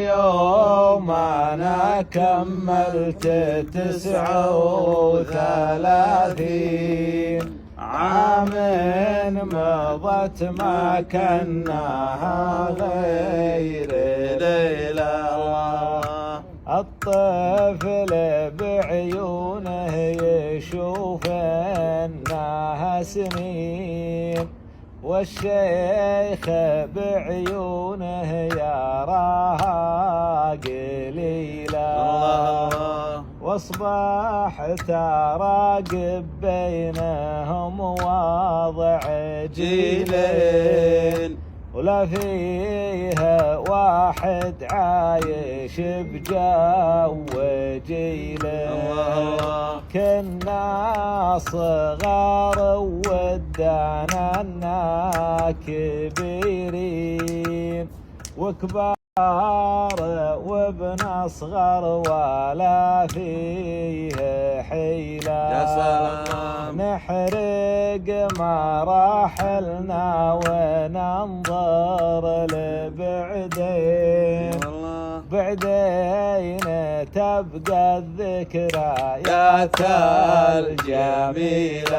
يوم أنا كملت 39 عام مضت ما كناها غير ليلة. الطفل بعيونه يشوف انها سنين، والشيخ بعيونه يراها قليلة. واصبحت اراقب بينهم واضع جيلين، ولا فيه واحد عايش بجو جيلين. كنا صغار ودانا كبيرين، وكبار وابن اصغر ولا فيه حيلة. يا سلام. نحرق مراحلنا وننظر لبعدين، بعدين تبقى الذكريات الجميلة.